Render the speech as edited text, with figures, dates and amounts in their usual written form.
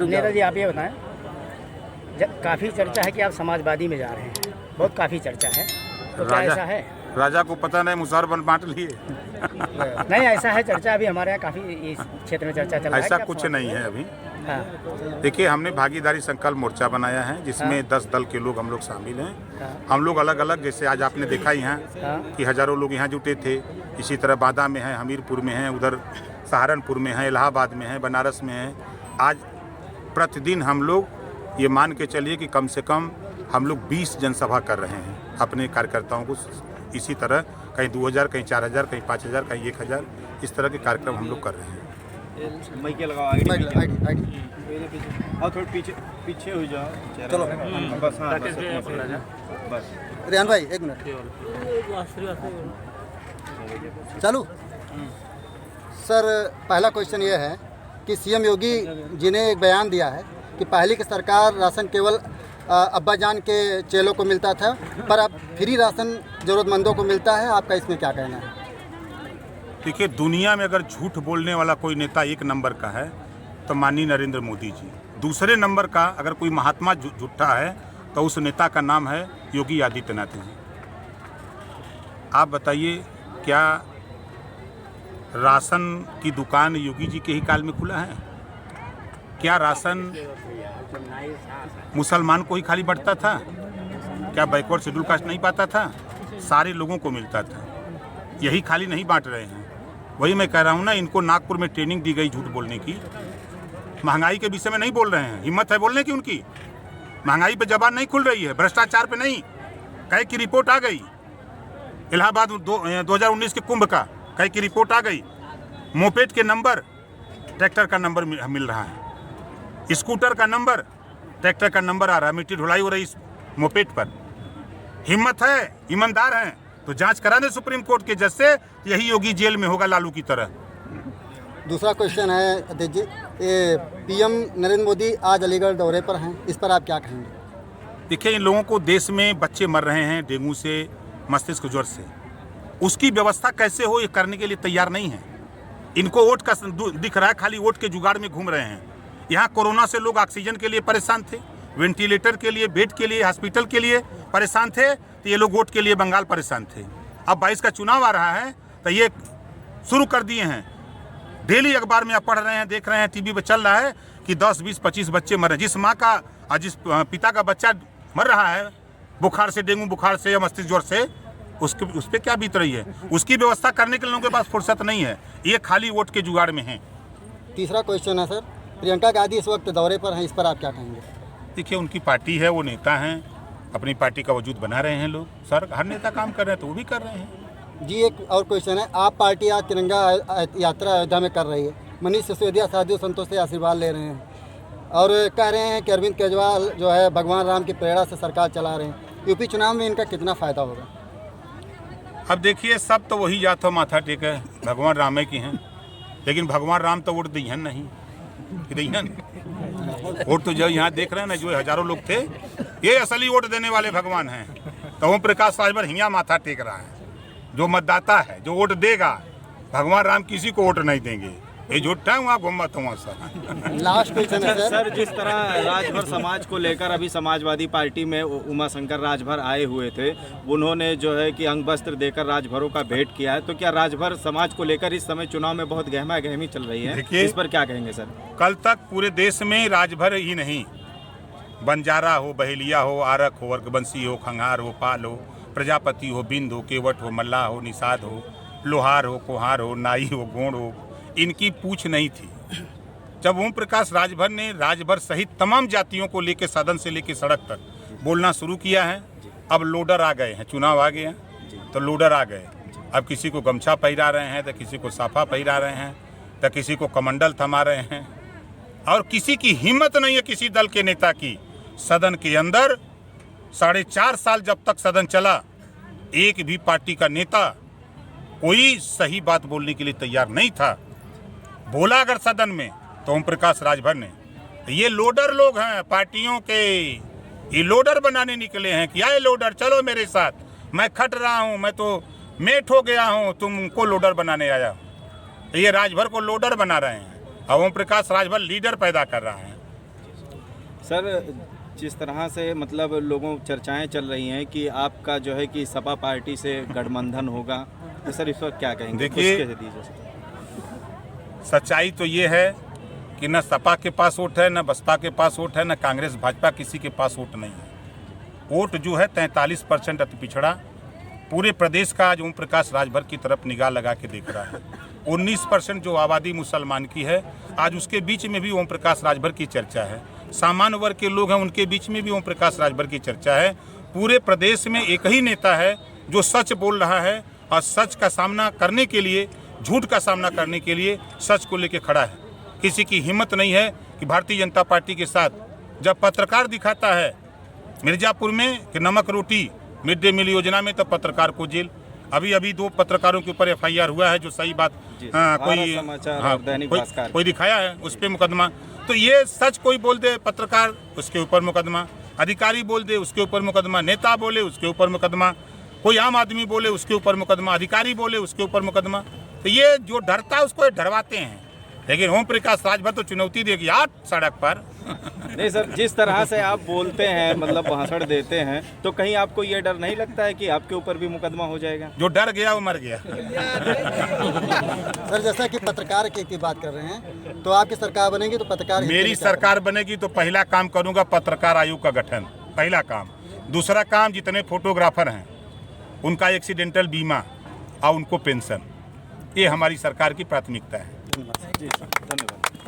नीरज जी, आप ये बताएं, काफ़ी चर्चा है कि आप समाजवादी में जा रहे हैं, बहुत काफ़ी चर्चा है, तो क्या ऐसा है? राजा को पता नहीं, मुसहर बांट लिए। नहीं, ऐसा है चर्चा, अभी हमारे यहाँ काफ़ी इस क्षेत्र में चर्चा चल रहा है। ऐसा कुछ नहीं है अभी। हाँ। देखिए, हमने भागीदारी संकल्प मोर्चा बनाया है, जिसमें 10 दल के लोग हम लोग शामिल हैं। हम लोग अलग अलग, जैसे आज आपने देखा ही यहाँ कि हजारों लोग यहाँ जुटे थे। इसी तरह बादा में है, हमीरपुर में है, उधर सहारनपुर में है, इलाहाबाद में है, बनारस में है। आज प्रतिदिन हम लोग ये मान के चलिए कि कम से कम हम लोग 20 जनसभा कर रहे हैं अपने कार्यकर्ताओं को। इसी तरह कहीं 2000, कहीं 4000, कहीं 5000, कहीं 1000, इस तरह के कार्यक्रम हम लोग कर रहे हैं। और थोड़ा पीछे हो जाओ, चलो बस। हाँ, बस रेहान भाई, एक मिनट चालू। सर, पहला क्वेश्चन ये है कि सीएम योगी जी ने एक बयान दिया है कि पहले की सरकार राशन केवल अब्बा जान के चेलों को मिलता था, पर अब फ्री राशन ज़रूरतमंदों को मिलता है। आपका इसमें क्या कहना है? देखिए, दुनिया में अगर झूठ बोलने वाला कोई नेता एक नंबर का है तो माननीय नरेंद्र मोदी जी। दूसरे नंबर का अगर कोई महात्मा झूठा है तो उस नेता का नाम है योगी आदित्यनाथ जी। आप बताइए, क्या राशन की दुकान योगी जी के ही काल में खुला है? क्या राशन मुसलमान को ही खाली बढ़ता था? क्या बैकवर्ड शेड्यूल कास्ट नहीं पाता था? सारे लोगों को मिलता था। यही खाली नहीं बांट रहे हैं। वही मैं कह रहा हूँ ना, इनको नागपुर में ट्रेनिंग दी गई झूठ बोलने की। महंगाई के विषय में नहीं बोल रहे हैं। हिम्मत है बोलने की उनकी? महंगाई पे जबान नहीं खुल रही है, भ्रष्टाचार पे नहीं। कई की रिपोर्ट आ गई, इलाहाबाद 2019 के कुंभ का कई की रिपोर्ट आ गई। मोपेड के नंबर ट्रैक्टर का नंबर मिल रहा है, स्कूटर का नंबर ट्रैक्टर का नंबर आ रहा है। मिट्टी ढुलाई हो रही इस मोपेड पर। हिम्मत है, ईमानदार हैं तो जांच करा दे सुप्रीम कोर्ट के जज से। यही योगी जेल में होगा लालू की तरह। दूसरा क्वेश्चन है अध्यक्ष जी, ये पीएम नरेंद्र मोदी आज अलीगढ़ दौरे पर हैं, इस पर आप क्या कहेंगे? देखिए, इन लोगों को देश में बच्चे मर रहे हैं डेंगू से, मस्तिष्क ज्वर से। उसकी व्यवस्था कैसे हो ये करने के लिए तैयार नहीं है। इनको वोट का दिख रहा है, खाली वोट के जुगाड़ में घूम रहे हैं। यहाँ कोरोना से लोग ऑक्सीजन के लिए परेशान थे, वेंटिलेटर के लिए, बेड के लिए, हॉस्पिटल के लिए परेशान थे, तो ये लोग वोट के लिए बंगाल परेशान थे। अब 22 का चुनाव आ रहा है तो ये शुरू कर दिए हैं। डेली अखबार में आप पढ़ रहे हैं, देख रहे हैं, टीवी पे चल रहा है कि 10, 20, 25 बच्चे मर रहे हैं। जिस माँ का और जिस पिता का बच्चा मर रहा है बुखार से, डेंगू बुखार से या मस्तिष्क ज्वर से, उस पर क्या बीत रही है? उसकी व्यवस्था करने के लोगों के पास फुर्सत नहीं है। ये खाली वोट के जुगाड़ में है। तीसरा क्वेश्चन है सर, प्रियंका गांधी इस वक्त दौरे पर हैं, इस पर आप क्या कहेंगे? देखिए, उनकी पार्टी है, वो नेता हैं, अपनी पार्टी का वजूद बना रहे हैं लोग। सर, हर नेता काम कर रहे हैं तो वो भी कर रहे हैं। जी, एक और क्वेश्चन है, आप पार्टी आज तिरंगा यात्रा अयोध्या में कर रही है। मनीष सिसोदिया साधु संतों से आशीर्वाद ले रहे हैं और कह रहे हैं कि अरविंद केजरीवाल जो है भगवान राम की प्रेरणा से सरकार चला रहे हैं। यूपी चुनाव में इनका कितना फ़ायदा होगा? अब देखिए, सब तो वही जात हो माथा टेक है, भगवान राम की हैं, लेकिन भगवान राम तो वोट दिहन नहीं, दिहन वोट तो जो यहाँ देख रहे हैं ना, जो हजारों लोग थे, ये असली वोट देने वाले भगवान हैं। तो ओम प्रकाश राजभर हिया माथा टेक रहा है। जो मतदाता है, जो वोट देगा, भगवान राम किसी को वोट नहीं देंगे। ये झूठा है, वहाँ घुमत हुआ सर। लास्ट क्वेश्चन है सर, जिस तरह राजभर समाज को लेकर अभी समाजवादी पार्टी में उमा शंकर राजभर आए हुए थे, उन्होंने जो है कि अंग वस्त्र देकर राजभरों का भेंट किया है, तो क्या राजभर समाज को लेकर इस समय चुनाव में बहुत गहमा गहमी चल रही है? इस पर क्या कहेंगे सर? कल तक पूरे देश में राजभर ही नहीं, बंजारा हो, बहेलिया हो, आरक हो, वर्गवंशी हो, खंघार हो, पाल हो, प्रजापति हो, बिंद हो, केवट हो, मल्लाह हो, निषाद हो, लोहार हो, कोहार हो, नाई हो, गोंड हो, इनकी पूछ नहीं थी। जब ओम प्रकाश राजभर ने राजभर सहित तमाम जातियों को लेकर सदन से लेकर सड़क तक बोलना शुरू किया है, अब लोडर आ गए हैं, चुनाव आ गए हैं तो लोडर आ गए। अब किसी को गमछा पहरा रहे हैं, तो किसी को साफा पहरा रहे हैं, तो किसी को कमंडल थमा रहे हैं। और किसी की हिम्मत नहीं है, किसी दल के नेता की, सदन के अंदर 4.5 साल जब तक सदन चला, एक भी पार्टी का नेता कोई सही बात बोलने के लिए तैयार नहीं था। बोला अगर सदन में तो ओम प्रकाश राजभर ने। ये लोडर लोग हैं पार्टियों के, ये लोडर बनाने निकले हैं कि आए लोडर चलो मेरे साथ, मैं खट रहा हूँ, मैं तो मेट हो गया हूँ, तुमको लोडर बनाने आया हूँ। ये राजभर को लोडर बना रहे हैं और ओम प्रकाश राजभर लीडर पैदा कर रहा है। सर, जिस तरह से मतलब लोगों चर्चाएं चल रही हैं कि आपका जो है कि सपा पार्टी से गठबंधन होगा, तो सर इस वक्त क्या कहेंगे? देखिए, कुछ कह दीजिए सर। सच्चाई तो ये है कि न सपा के पास वोट है, न बसपा के पास वोट है, न कांग्रेस भाजपा किसी के पास वोट नहीं है। वोट जो है 43% अति पिछड़ा पूरे प्रदेश का आज ओम प्रकाश राजभर की तरफ निगाह लगा के देख रहा है। 19% जो आबादी मुसलमान की है, आज उसके बीच में भी ओम प्रकाश राजभर की चर्चा है। सामान्य वर्ग के लोग हैं, उनके बीच में भी ओम प्रकाश राजभर की चर्चा है। पूरे प्रदेश में एक ही नेता है जो सच बोल रहा है और सच का सामना करने के लिए, झूठ का सामना करने के लिए सच को लेकर खड़ा है। किसी की हिम्मत नहीं है कि भारतीय जनता पार्टी के साथ जब पत्रकार दिखाता है मिर्जापुर में कि नमक रोटी मिड डे मील योजना में, तो पत्रकार को जेल। अभी 2 पत्रकारों के ऊपर FIR हुआ है, जो सही बात कोई दिखाया है उस पर मुकदमा। तो ये सच कोई बोल दे पत्रकार, उसके ऊपर मुकदमा, अधिकारी बोल दे उसके ऊपर मुकदमा, नेता बोले उसके ऊपर मुकदमा, कोई आम आदमी बोले उसके ऊपर मुकदमा, अधिकारी बोले उसके ऊपर मुकदमा। तो ये जो डरता है उसको डरवाते हैं। लेकिन ओम प्रकाश राजभर तो चुनौती देगी आज सड़क पर। नहीं सर, जिस तरह से आप बोलते हैं, मतलब भाषण देते हैं, तो कहीं आपको ये डर नहीं लगता है कि आपके ऊपर भी मुकदमा हो जाएगा? जो डर गया वो मर गया। सर, जैसा कि पत्रकार की बात कर रहे हैं, तो आपकी सरकार बनेगी तो पत्रकार, मेरी सरकार बनेगी तो पहला काम करूंगा पत्रकार आयोग का गठन, पहला काम। दूसरा काम, जितने फोटोग्राफर हैं उनका एक्सीडेंटल बीमा और उनको पेंशन, ये हमारी सरकार की प्राथमिकता है। जी सर, धन्यवाद।